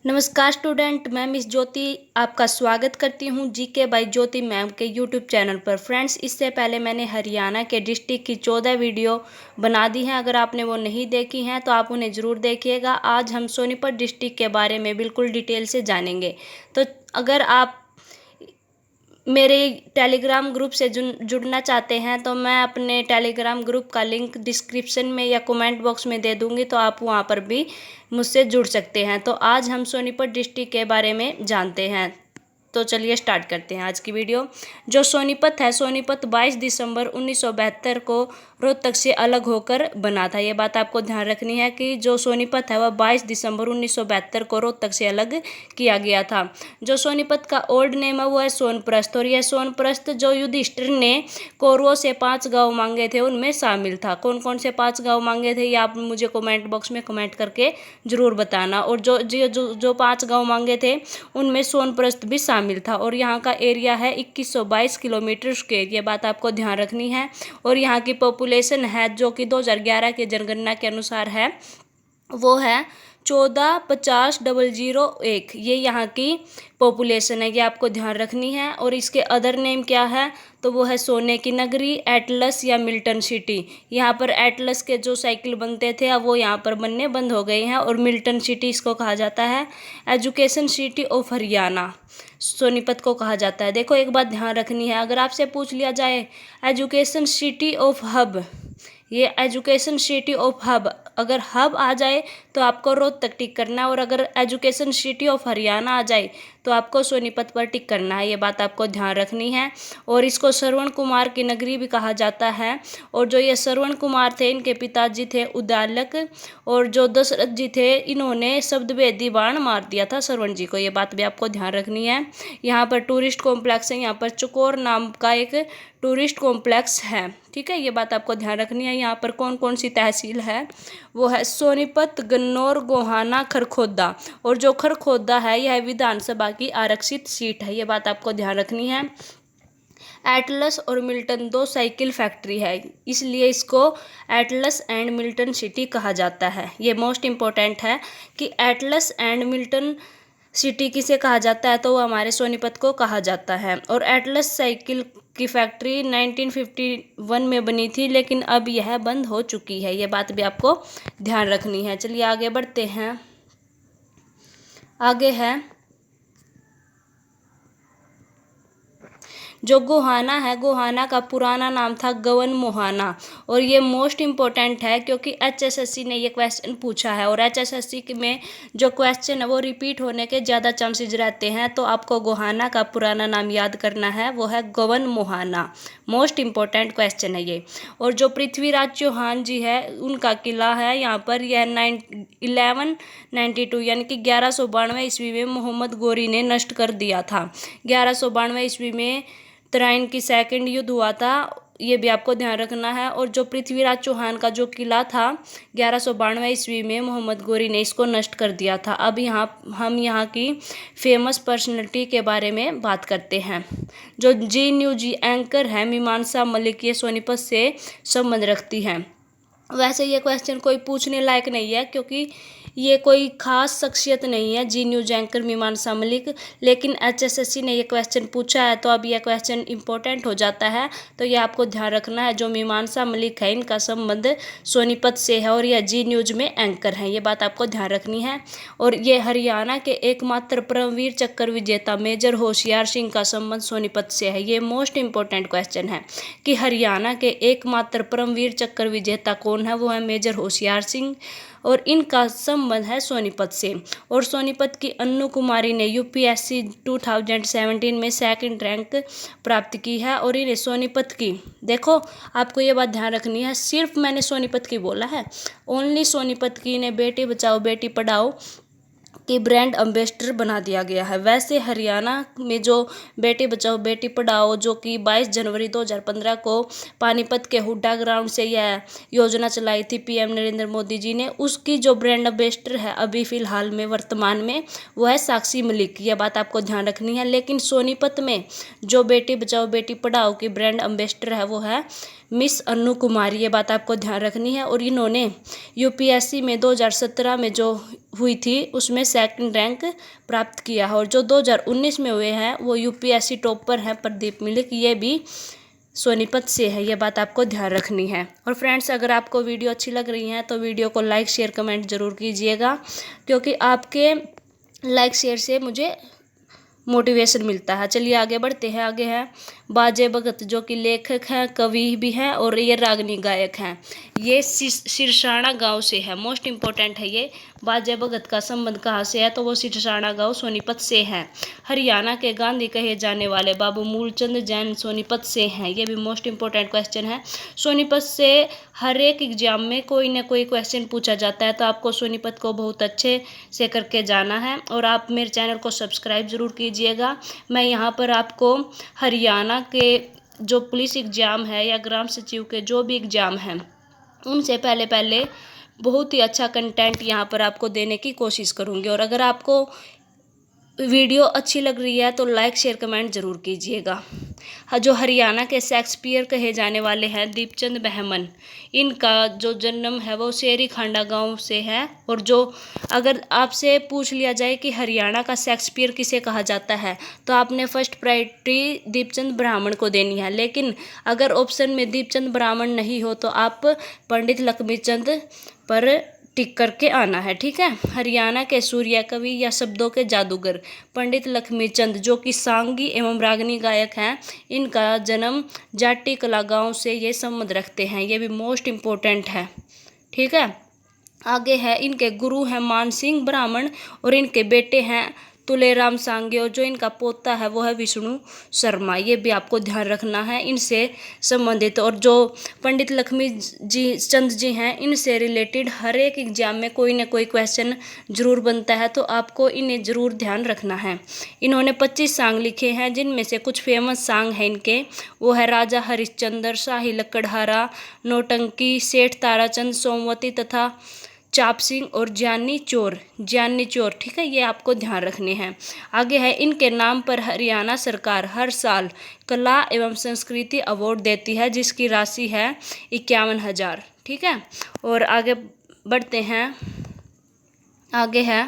नमस्कार स्टूडेंट, मैं मिस ज्योति आपका स्वागत करती हूँ जीके बाय ज्योति मैम के यूट्यूब चैनल पर। फ्रेंड्स, इससे पहले मैंने हरियाणा के डिस्ट्रिक्ट की 14 वीडियो बना दी हैं। अगर आपने वो नहीं देखी हैं तो आप उन्हें ज़रूर देखिएगा। आज हम सोनीपत डिस्ट्रिक्ट के बारे में बिल्कुल डिटेल से जानेंगे। तो अगर आप मेरे टेलीग्राम ग्रुप से जुड़ना चाहते हैं तो मैं अपने टेलीग्राम ग्रुप का लिंक डिस्क्रिप्शन में या कमेंट बॉक्स में दे दूंगी, तो आप वहां पर भी मुझसे जुड़ सकते हैं। तो आज हम सोनीपत डिस्ट्रिक्ट के बारे में जानते हैं। तो चलिए स्टार्ट करते हैं आज की वीडियो। जो सोनीपत है, सोनीपत 22 दिसंबर 1972 को रोहतक से अलग होकर बना था। ये बात आपको ध्यान रखनी है कि जो सोनीपत है वह 22 दिसंबर 1972 को रोहतक से अलग किया गया था। जो सोनीपत का ओल्ड नेम है वो है सोनप्रस्थ, और यह सोनप्रस्थ जो युधिष्ठिर ने कौरवों से 5 गांव मांगे थे उनमें शामिल था। कौन कौन से 5 गांव मांगे थे ये आप मुझे कमेंट बॉक्स में कमेंट करके जरूर बताना। और जो 5 गांव मांगे थे उनमें सोनप्रस्थ भी शामिल था। और यहाँ का एरिया है 2122 किलोमीटर स्क्वायर। ये बात आपको ध्यान रखनी है। और यहाँ की पॉपुलेशन है जो कि 2011 के जनगणना के अनुसार है वो है 14,50,001। ये यहाँ की पॉपुलेशन है, ये आपको ध्यान रखनी है। और इसके अदर नेम क्या है तो वो है सोने की नगरी, एटलस या मिल्टन सिटी। यहाँ पर एटलस के जो साइकिल बनते थे अब वो यहाँ पर बनने बंद हो गए हैं। और मिल्टन सिटी इसको कहा जाता है। Education city of Haryana Sonipat को कहा जाता है। देखो, एक बात ध्यान रखनी है, अगर आपसे पूछ लिया जाए एजुकेशन सिटी ऑफ हब, ये एजुकेशन सिटी ऑफ हब, अगर हब आ जाए तो आपको रोहतक टिक करना है। और अगर एजुकेशन सिटी ऑफ हरियाणा आ जाए तो आपको सोनीपत पर टिक करना है। ये बात आपको ध्यान रखनी है। और इसको श्रवण कुमार की नगरी भी कहा जाता है। और जो ये श्रवण कुमार थे इनके पिताजी थे उद्दालक, और जो दशरथ जी थे इन्होंने शब्दवेदी बाण मार दिया था श्रवण जी को। ये बात भी आपको ध्यान रखनी है। यहाँ पर टूरिस्ट कॉम्प्लेक्स है, यहाँ पर चकोर नाम का एक टूरिस्ट कॉम्प्लेक्स है। ठीक है, ये बात आपको ध्यान रखनी है। यहाँ पर कौन कौन सी तहसील है वो है सोनीपत, गन्नौर, गोहाना, खरखोदा। और जो खरखोदा है यह विधानसभा की आरक्षित सीट है। ये बात आपको ध्यान रखनी है। एटलस और मिल्टन 2 साइकिल फैक्ट्री है, इसलिए इसको एटलस एंड मिल्टन सिटी कहा जाता है। ये मोस्ट इम्पोर्टेंट है कि एटलस एंड मिल्टन सिटी किसे कहा जाता है तो वो हमारे सोनीपत को कहा जाता है। और एटलस साइकिल की फैक्ट्री 1951 में बनी थी, लेकिन अब यह बंद हो चुकी है। ये बात भी आपको ध्यान रखनी है। चलिए आगे बढ़ते हैं। आगे है जो गोहाना है, गोहाना का पुराना नाम था गवन मोहाना। और ये मोस्ट इम्पोर्टेंट है क्योंकि एचएसएससी ने ये क्वेश्चन पूछा है। और एचएसएससी में जो क्वेश्चन है वो रिपीट होने के ज़्यादा चांसेस रहते हैं। तो आपको गोहाना का पुराना नाम याद करना है, वो है गवन मोहाना। मोस्ट इम्पोर्टेंट क्वेश्चन है ये। और जो पृथ्वीराज चौहान जी है उनका किला है यहाँ पर, यह 1192 यानी कि 1192 ईस्वी में मोहम्मद गोरी ने नष्ट कर दिया था। 1192 ईस्वी में तराइन की सेकंड युद्ध हुआ था, ये भी आपको ध्यान रखना है। और जो पृथ्वीराज चौहान का जो किला था 1192 ईस्वी में मोहम्मद गोरी ने इसको नष्ट कर दिया था। अब हम यहाँ की फेमस पर्सनैलिटी के बारे में बात करते हैं। जो जी न्यूज एंकर है मीमांसा मलिक, ये सोनीपत से संबंध रखती हैं। वैसे ये क्वेश्चन कोई पूछने लायक नहीं है क्योंकि ये कोई खास शख्सियत नहीं है जी न्यूज एंकर मीमांसा मलिक, लेकिन एचएसएससी ने ये क्वेश्चन पूछा है तो अब यह क्वेश्चन इंपॉर्टेंट हो जाता है। तो ये आपको ध्यान रखना है। जो मीमांसा मलिक है इनका संबंध सोनीपत से है और यह जी न्यूज में एंकर हैं। ये बात आपको ध्यान रखनी है। और ये हरियाणा के एकमात्र परमवीर चक्र विजेता मेजर होशियार सिंह का संबंध सोनीपत से है। ये मोस्ट इंपॉर्टेंट क्वेश्चन है कि हरियाणा के एकमात्र परमवीर चक्र विजेता कौन है, वो है मेजर होशियार सिंह। और इनका संबंध है सोनीपत से। और सोनीपत की अन्नू कुमारी ने यूपीएससी 2017 में 2nd रैंक प्राप्त की है। और इन्हें सोनीपत की, देखो आपको ये बात ध्यान रखनी है, सिर्फ मैंने सोनीपत की बोला है, ओनली सोनीपत की इन्हें बेटी बचाओ बेटी पढ़ाओ की ब्रांड एम्बेसडर बना दिया गया है। वैसे हरियाणा में जो बेटी बचाओ बेटी पढ़ाओ जो कि 22 जनवरी 2015 को पानीपत के हुड्डा ग्राउंड से यह योजना चलाई थी पीएम नरेंद्र मोदी जी ने, उसकी जो ब्रांड एम्बेसडर है अभी फिलहाल में वर्तमान में वो है साक्षी मलिक। यह बात आपको ध्यान रखनी है। लेकिन सोनीपत में जो बेटी बचाओ बेटी पढ़ाओ की ब्रांड एम्बेसडर है वो है मिस अनु कुमारी, ये बात आपको ध्यान रखनी है। और इन्होंने यूपीएससी में 2017 में जो हुई थी उसमें सेकंड रैंक प्राप्त किया है। और जो 2019 में हुए हैं वो यूपीएससी टॉपर हैं प्रदीप मलिक, ये भी सोनीपत से है, ये बात आपको ध्यान रखनी है। और फ्रेंड्स, अगर आपको वीडियो अच्छी लग रही है तो वीडियो को लाइक शेयर कमेंट ज़रूर कीजिएगा, क्योंकि आपके लाइक शेयर से मुझे मोटिवेशन मिलता है। चलिए आगे बढ़ते हैं। आगे है बाजे भगत, जो कि लेखक हैं, कवि भी हैं और ये रागनी गायक हैं। ये सिरसाना गांव से है, मोस्ट इम्पोर्टेंट है ये। बाजे भगत का संबंध कहाँ से है, तो वो सिरसाना गांव सोनीपत से है। हरियाणा के गांधी कहे जाने वाले बाबू मूलचंद जैन सोनीपत से हैं, ये भी मोस्ट इम्पोर्टेंट क्वेश्चन है। सोनीपत से हर एक एग्जाम में कोई ना कोई क्वेश्चन पूछा जाता है, तो आपको सोनीपत को बहुत अच्छे से करके जाना है। और आप मेरे चैनल को सब्सक्राइब ज़रूर कीजिएगा। मैं यहाँ पर आपको हरियाणा के जो पुलिस एग्ज़ाम है या ग्राम सचिव के जो भी एग्ज़ाम हैं उनसे पहले बहुत ही अच्छा कंटेंट यहाँ पर आपको देने की कोशिश करूँगी। और अगर आपको वीडियो अच्छी लग रही है तो लाइक शेयर कमेंट ज़रूर कीजिएगा। जो हरियाणा के शेक्सपियर कहे जाने वाले हैं दीपचंद बहमन, इनका जो जन्म है वो शेरी खांडा गांव से है। और जो अगर आपसे पूछ लिया जाए कि हरियाणा का शेक्सपियर किसे कहा जाता है, तो आपने फर्स्ट प्रायोरिटी दीपचंद ब्राह्मण को देनी है। लेकिन अगर ऑप्शन में दीपचंद ब्राह्मण नहीं हो तो आप पंडित लक्ष्मीचंद पर टिक करके आना है, ठीक है। हरियाणा के सूर्य कवि या शब्दों के जादूगर पंडित लक्ष्मीचंद, जो कि सांगी एवं रागनी गायक हैं, इनका जन्म जाटी कला गांव से ये संबंध रखते हैं, ये भी मोस्ट इम्पोर्टेंट है, ठीक है। आगे है इनके गुरु हैं मान सिंह ब्राह्मण और इनके बेटे हैं तुलेराम सांगे, और जो इनका पोता है वो है विष्णु शर्मा, ये भी आपको ध्यान रखना है इनसे संबंधित। और जो पंडित लक्ष्मी जी चंद जी हैं, इनसे रिलेटेड हर एक एग्जाम में कोई ना कोई क्वेश्चन जरूर बनता है, तो आपको इन्हें ज़रूर ध्यान रखना है। इन्होंने 25 सॉन्ग लिखे हैं, जिनमें से कुछ फेमस सॉन्ग हैं इनके, वो है राजा हरिश्चंद्र, शाही लकड़हारा, नौटंकी, सेठ ताराचंद, सोमवती तथा चाप सिंह और ज्ञानी चोर, ठीक है, ये आपको ध्यान रखने हैं। आगे है इनके नाम पर हरियाणा सरकार हर साल कला एवं संस्कृति अवार्ड देती है, जिसकी राशि है 51,000, ठीक है। और आगे बढ़ते हैं। आगे है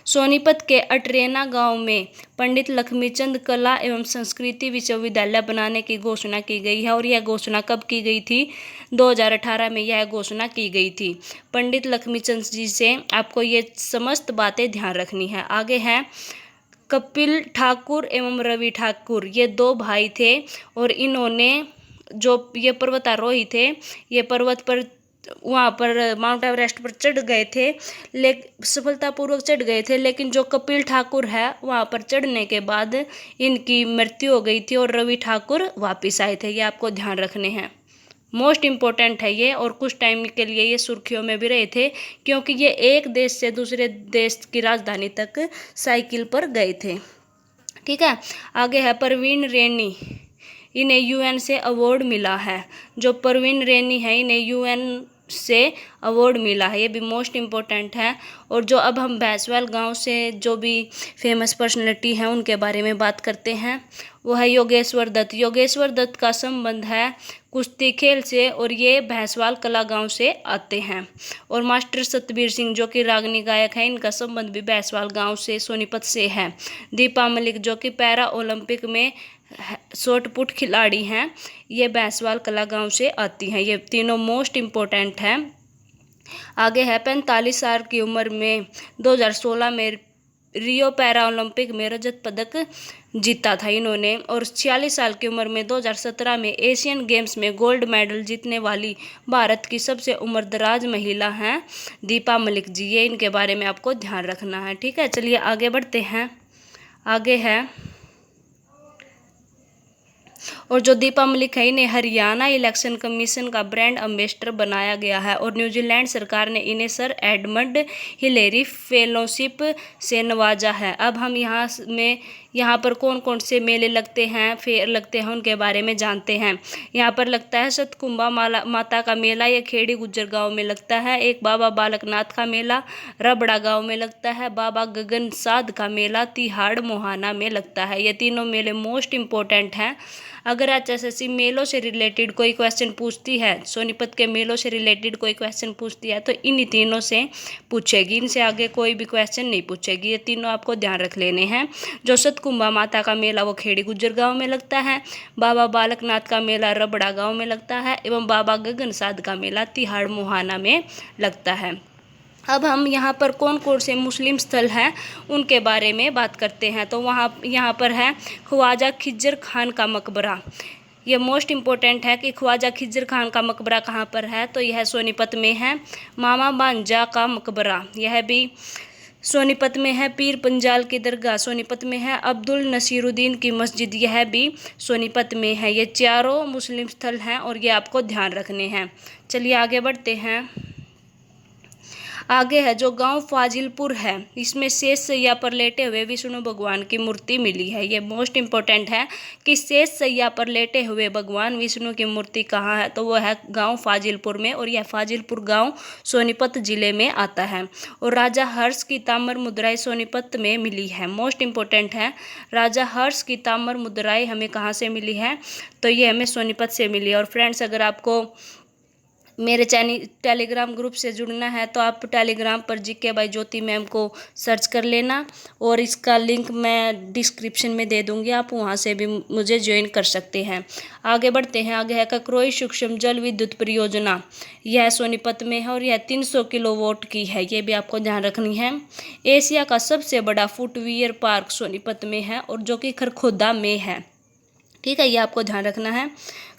सोनीपत के अटरेना गांव में पंडित लक्ष्मीचंद कला एवं संस्कृति विश्वविद्यालय बनाने की घोषणा की गई है। और यह घोषणा कब की गई थी, 2018 में यह घोषणा की गई थी। पंडित लक्ष्मीचंद जी से आपको ये समस्त बातें ध्यान रखनी है। आगे है कपिल ठाकुर एवं रवि ठाकुर, ये 2 भाई थे और इन्होंने जो ये पर्वतारोही थे, ये पर्वत पर वहाँ पर माउंट एवरेस्ट पर चढ़ गए थे, सफलतापूर्वक चढ़ गए थे। लेकिन जो कपिल ठाकुर है वहाँ पर चढ़ने के बाद इनकी मृत्यु हो गई थी और रवि ठाकुर वापस आए थे, ये आपको ध्यान रखने हैं, मोस्ट इम्पोर्टेंट है ये। और कुछ टाइम के लिए ये सुर्खियों में भी रहे थे, क्योंकि ये एक देश से दूसरे देश की राजधानी तक साइकिल पर गए थे, ठीक है। आगे है परवीन रैनी, इन्हें यूएन से अवार्ड मिला है। जो परवीन रैनी है इन्हें यूएन से अवार्ड मिला है, ये भी मोस्ट इम्पोर्टेंट है। और जो अब हम भैंसवाल गांव से जो भी फेमस पर्सनैलिटी हैं उनके बारे में बात करते हैं, वो है योगेश्वर दत्त। योगेश्वर दत्त का संबंध है कुश्ती खेल से और ये भैंसवाल कला गांव से आते हैं। और मास्टर सतबीर सिंह, जो कि रागनी गायक हैं, इनका संबंध भी भैंसवाल गांव से सोनीपत से है। दीपा मलिक, जो कि पैरा ओलंपिक में शॉट पुट खिलाड़ी हैं, ये भैंसवाल कला गांव से आती हैं, ये तीनों मोस्ट इम्पोर्टेंट हैं। आगे है 45 साल की उम्र में 2016 में रियो पैरा ओलंपिक में रजत पदक जीता था इन्होंने। और 46 साल की उम्र में 2017 में एशियन गेम्स में गोल्ड मेडल जीतने वाली भारत की सबसे उम्रदराज महिला हैं दीपा मलिक जी, ये इनके बारे में आपको ध्यान रखना है, ठीक है। चलिए आगे बढ़ते हैं। आगे है और जो दीपा मलिक है इन्हें हरियाणा इलेक्शन कमीशन का ब्रांड एम्बेसडर बनाया गया है। और न्यूजीलैंड सरकार ने इन्हें सर एडमंड हिलेरी फेलोशिप से नवाजा है। अब हम यहाँ में यहाँ पर कौन कौन से मेले लगते हैं, फेयर लगते हैं, उनके बारे में जानते हैं। यहाँ पर लगता है सतकुंभा माता का मेला, ये खेड़ी गुज्जर गांव में लगता है। एक बाबा बालकनाथ का मेला रबड़ा गांव में लगता है। बाबा गगन साध का मेला तिहाड़ मोहाना में लगता है। ये तीनों मेले मोस्ट इम्पोर्टेंट हैं। अगर HSSC मेलों से रिलेटेड कोई क्वेश्चन पूछती है, सोनीपत के मेलों से रिलेटेड कोई क्वेश्चन पूछती है, तो इन्हीं तीनों से पूछेगी, इनसे आगे कोई भी क्वेश्चन नहीं पूछेगी। ये तीनों आपको ध्यान रख लेने हैं। जो सतकुंभा माता का मेला वो खेड़ी गुज्जर गांव में लगता है, बाबा बालकनाथ का मेला रबड़ा गांव में लगता है, एवं बाबा गगन साध का मेला तिहाड़ मोहाना में लगता है। अब हम यहाँ पर कौन कौन से मुस्लिम स्थल हैं उनके बारे में बात करते हैं। तो यहाँ पर है ख्वाजा खिज्जर खान का मकबरा। ये मोस्ट इम्पोर्टेंट है कि ख्वाजा खिज्जर खान का मकबरा कहाँ पर है, तो यह सोनीपत में है। मामा भांजा का मकबरा, यह भी सोनीपत में है। पीर पंजाल की दरगाह सोनीपत में है। अब्दुल नसीरुद्दीन की मस्जिद, यह भी सोनीपत में है। ये चारों मुस्लिम स्थल हैं और ये आपको ध्यान रखने हैं। चलिए आगे बढ़ते हैं। आगे है जो गांव फाजिलपुर है, इसमें शेष सैया पर लेटे हुए विष्णु भगवान की मूर्ति मिली है। ये मोस्ट इम्पोर्टेंट है कि शेष सैया पर लेटे हुए भगवान विष्णु की मूर्ति कहाँ है, तो वो है गांव फाजिलपुर में, और यह फाजिलपुर गांव सोनीपत जिले में आता है। और राजा हर्ष की ताम्र मुद्राएं सोनीपत में मिली है। मोस्ट इम्पोर्टेंट है, राजा हर्ष की ताम्र मुद्राएं हमें कहाँ से मिली है, तो ये हमें सोनीपत से मिली है। और फ्रेंड्स, अगर आपको मेरे टेलीग्राम ग्रुप से जुड़ना है तो आप टेलीग्राम पर GK बाई ज्योति मैम को सर्च कर लेना, और इसका लिंक मैं डिस्क्रिप्शन में दे दूंगी, आप वहां से भी मुझे ज्वाइन कर सकते हैं। आगे बढ़ते हैं। आगे है ककरोई सूक्ष्म जल विद्युत परियोजना, यह सोनीपत में है और यह 300 किलोवाट की है, ये भी आपको ध्यान रखनी है। एशिया का सबसे बड़ा फुटवियर पार्क सोनीपत में है और जो कि खरखोदा में है। ठीक है, ये आपको ध्यान रखना है।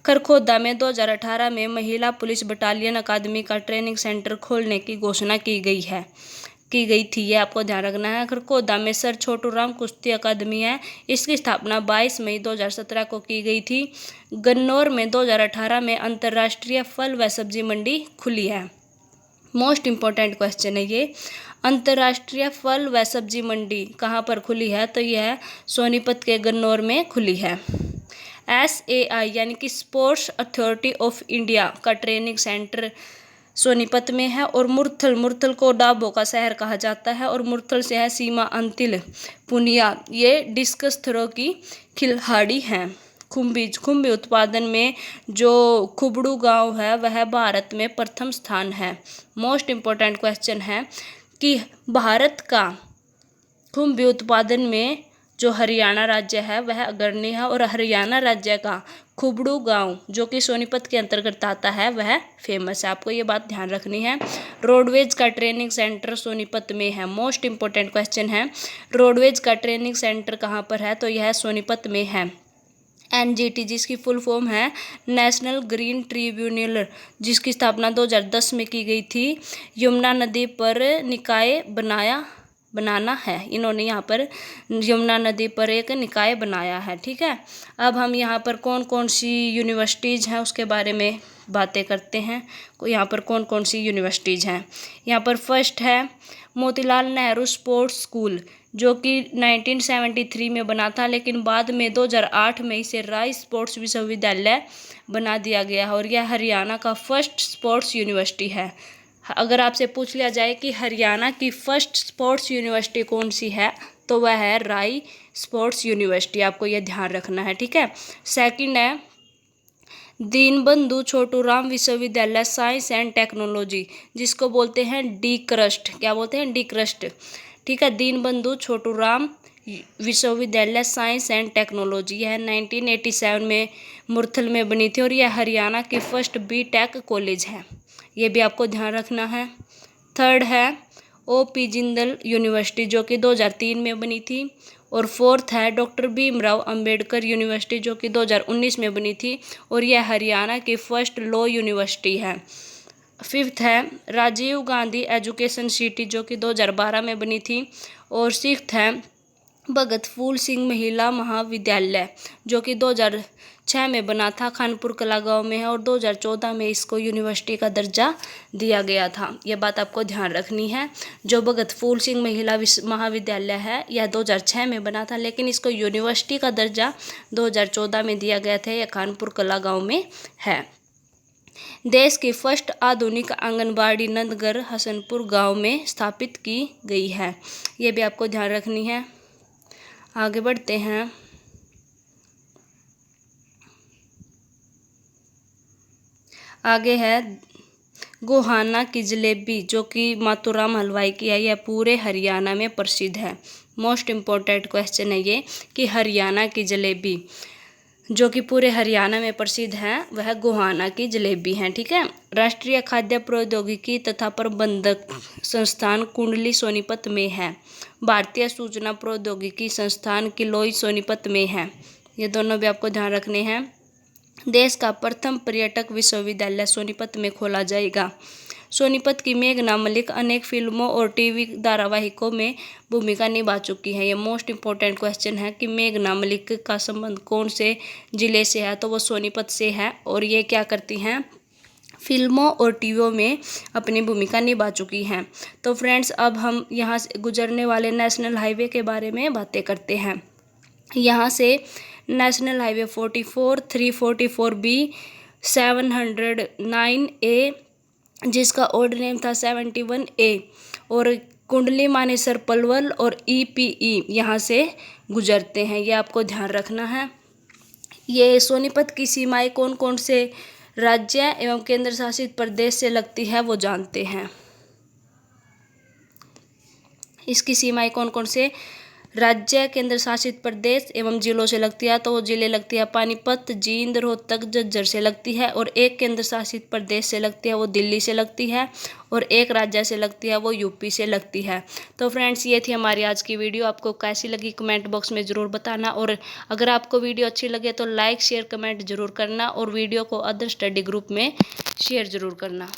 खरखोदा में 2018 में महिला पुलिस बटालियन अकादमी का ट्रेनिंग सेंटर खोलने की घोषणा की गई थी, ये आपको ध्यान रखना है। खरखोदा में सर छोटू राम कुश्ती अकादमी है, इसकी स्थापना 22 मई 2017 को की गई थी। गन्नौर में 2018 में अंतर्राष्ट्रीय फल व सब्जी मंडी खुली है। मोस्ट इम्पोर्टेंट क्वेश्चन है ये। अंतर्राष्ट्रीय फल व सब्जी मंडी कहाँ पर खुली है, तो यह सोनीपत के गन्नौर में खुली है। SAI यानी कि स्पोर्ट्स अथॉरिटी ऑफ इंडिया का ट्रेनिंग सेंटर सोनीपत में है। और मुरथल को डाबों का शहर कहा जाता है, और मुरथल से है सीमा अंतिल पुनिया, ये डिस्कस थ्रो की खिलाड़ी हैं। खुम्बी उत्पादन में जो खुबड़ू गांव है वह भारत में प्रथम स्थान है। मोस्ट इम्पोर्टेंट क्वेश्चन है कि भारत का खुम्बी उत्पादन में जो हरियाणा राज्य है वह अग्रणी है, और हरियाणा राज्य का खुबड़ू गांव जो कि सोनीपत के अंतर्गत आता है वह फेमस है। आपको ये बात ध्यान रखनी है। रोडवेज का ट्रेनिंग सेंटर सोनीपत में है। मोस्ट इम्पोर्टेंट क्वेश्चन है, रोडवेज का ट्रेनिंग सेंटर कहाँ पर है, तो यह सोनीपत में है। NGT जिसकी फुल फॉर्म है नेशनल ग्रीन ट्रिब्यूनल, जिसकी स्थापना 2010 में की गई थी। यमुना नदी पर निकाय बनाना है, इन्होंने यहाँ पर यमुना नदी पर एक निकाय बनाया है। ठीक है, अब हम यहाँ पर कौन कौन सी यूनिवर्सिटीज़ हैं उसके बारे में बातें करते हैं। यहाँ पर कौन कौन सी यूनिवर्सिटीज़ हैं, यहाँ पर फर्स्ट है मोतीलाल नेहरू स्पोर्ट्स स्कूल, जो कि 1973 में बना था, लेकिन बाद में 2008 में इसे राय स्पोर्ट्स विश्वविद्यालय बना दिया गया है, और यह हरियाणा का फर्स्ट स्पोर्ट्स यूनिवर्सिटी है। अगर आपसे पूछ लिया जाए कि हरियाणा की फर्स्ट स्पोर्ट्स यूनिवर्सिटी कौन सी है, तो वह है राय स्पोर्ट्स यूनिवर्सिटी, आपको यह ध्यान रखना है। ठीक है, सेकंड है दीनबंधु छोटूराम विश्वविद्यालय साइंस एंड टेक्नोलॉजी, जिसको बोलते हैं DCRST। क्या बोलते हैं? DCRST। ठीक है, दीनबंधु छोटूराम विश्वविद्यालय साइंस एंड टेक्नोलॉजी, यह 1987 में मुरथल में बनी थी, और यह हरियाणा की फर्स्ट BTech कॉलेज है, ये भी आपको ध्यान रखना है। थर्ड है OP जिंदल यूनिवर्सिटी, जो कि 2003 में बनी थी। और फोर्थ है डॉक्टर भीमराव अंबेडकर यूनिवर्सिटी, जो कि 2019 में बनी थी, और यह हरियाणा की फर्स्ट लॉ यूनिवर्सिटी है। फिफ्थ है राजीव गांधी एजुकेशन सिटी, जो कि 2012 में बनी थी। और सिक्स्थ है भगत फूल सिंह महिला महाविद्यालय, जो कि 2006 में बना था, खानपुर कला गांव में है और 2014 में इसको यूनिवर्सिटी का दर्जा दिया गया था। यह बात आपको ध्यान रखनी है। जो भगत फूल सिंह महिला महाविद्यालय है यह 2006 में बना था, लेकिन इसको यूनिवर्सिटी का दर्जा 2014 में दिया गया था। यह कानपुर कला गांव में है। देश की फर्स्ट आधुनिक आंगनबाड़ी नंदगढ़ हसनपुर गांव में स्थापित की गई है। ये भी आपको ध्यान रखनी है। आगे बढ़ते हैं। आगे है गोहाना की जलेबी, जो कि मातूराम हलवाई की है। यह पूरे हरियाणा में प्रसिद्ध है। मोस्ट इम्पोर्टेंट क्वेश्चन है ये कि हरियाणा की जलेबी जो कि पूरे हरियाणा में प्रसिद्ध है वह गोहाना की जलेबी है। ठीक है। राष्ट्रीय खाद्य प्रौद्योगिकी तथा प्रबंधक संस्थान कुंडली सोनीपत में है। भारतीय सूचना प्रौद्योगिकी संस्थान किलोई सोनीपत में है। ये दोनों भी आपको ध्यान रखने हैं। देश का प्रथम पर्यटक विश्वविद्यालय सोनीपत में खोला जाएगा। सोनीपत की मेघना मलिक अनेक फिल्मों और टीवी धारावाहिकों में भूमिका निभा चुकी है। ये मोस्ट इम्पोर्टेंट क्वेश्चन है कि मेघना मलिक का संबंध कौन से जिले से है, तो वो सोनीपत से है और ये क्या करती हैं, फिल्मों और टीवियों में अपनी भूमिका निभा चुकी हैं। तो फ्रेंड्स, अब हम यहाँ से गुजरने वाले नेशनल हाईवे के बारे में बातें करते हैं। यहाँ से नेशनल हाईवे 44, 344B, 709A, जिसका ओल्ड नेम था 71A, और कुंडली मानेसर पलवल और EPE यहाँ से गुजरते हैं। ये आपको ध्यान रखना है। ये सोनीपत की सीमाएं कौन कौन से राज्य एवं केंद्र शासित प्रदेश से लगती है वो जानते हैं। इसकी सीमाएं कौन कौन से राज्य, केंद्र शासित प्रदेश एवं जिलों से लगती है, तो वो जिले लगती है पानीपत, जींद, रोहतक, झज्जर से लगती है, और एक केंद्र शासित प्रदेश से लगती है वो दिल्ली से लगती है, और एक राज्य से लगती है वो यूपी से लगती है। तो फ्रेंड्स, ये थी हमारी आज की वीडियो। आपको कैसी लगी कमेंट बॉक्स में ज़रूर बताना, और अगर आपको वीडियो अच्छी लगे तो लाइक शेयर कमेंट जरूर करना, और वीडियो को अदर स्टडी ग्रुप में शेयर ज़रूर करना।